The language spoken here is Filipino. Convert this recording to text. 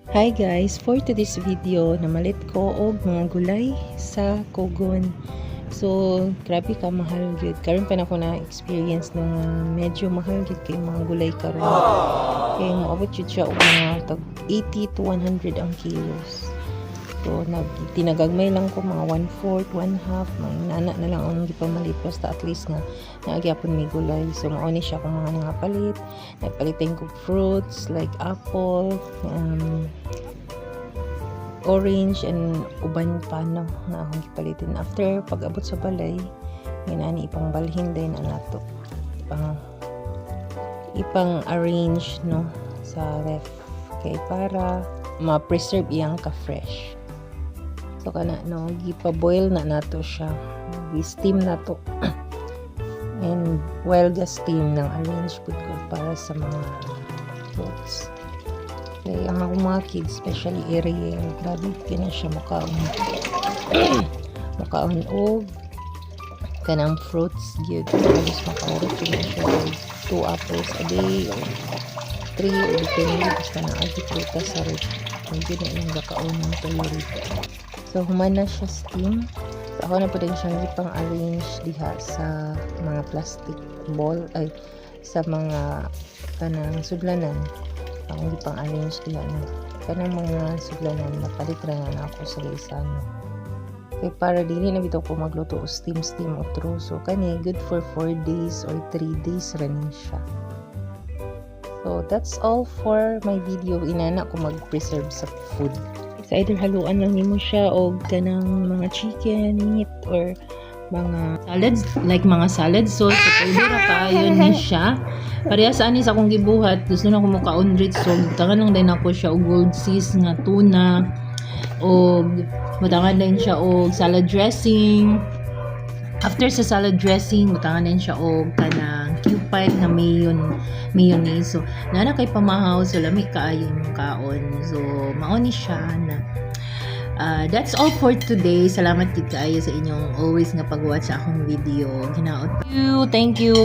Hi guys, for today's video, namalit ko og mga gulay sa Kogon. So, grabe ka mahal gyud. Karon pa na ko na experience nung medyo mahal gyud kay mga gulay karon. Kay moabot jud siya og mga tag 80 to 100 ang kilos. So, tinagagmay lang ko mga 1/4, 1/2, mga nana na lang ang gipamalit basta at least nga naagyapon may gulay. So, mauni siya kung mga nangapalit. Nagpalitin ko fruits like apple, orange and uban pa no na akong gipalitin. After pag-abot sa balay, nani ipang balhin din ang nato. Ipang arrange no sa ref kay para ma-preserve iyang ka-fresh. So kana no gipa-boil na nato siya. Gi-steam nato. And while ga-steam nang arrange pud ko para sa mga fruits. Kaya ang akong mga kids, especially Ariel, grabe kina siya makaon. Makaon og kanang fruits gyud. Halos makaon kina siya 2 apples a day or 3 or depende basta na agi prutas sa rep. Ang yun na yung gakaon ng priority. So humana siya steam. So ako na po din siyang ipang arrange diha sa mga plastic bowl ay sa mga kanang sudlanan. Ang ipang arrange diha na kanang mga sudlanan napalit ra na ako sa isa no. Kay para dili na bitaw ko magluto o steam o true. So kani good for 4 days or 3 days ranin siya. So that's all for my video. Inana ko mag-preserve sa food. It's either haluan lang nimo siya o kanang mga chicken, meat, or mga salads, like mga salad sauce. So pwede ra kaayo ni siya. Parehas ani sa akong gibuhat, gusto na ko mo ka-on-rich. So butangan lang din ako siya og gold seas nga tuna. O butangan din siya og salad dressing. After sa salad dressing, butangan din siya og kanang cupid na mayonnaise. So nana kay pamahaw, so lami kaayo yung kaon. So mao ni siya na that's all for today. Salamat gid kaayo sa inyong always nga pag-watch sa akong video. Thank you.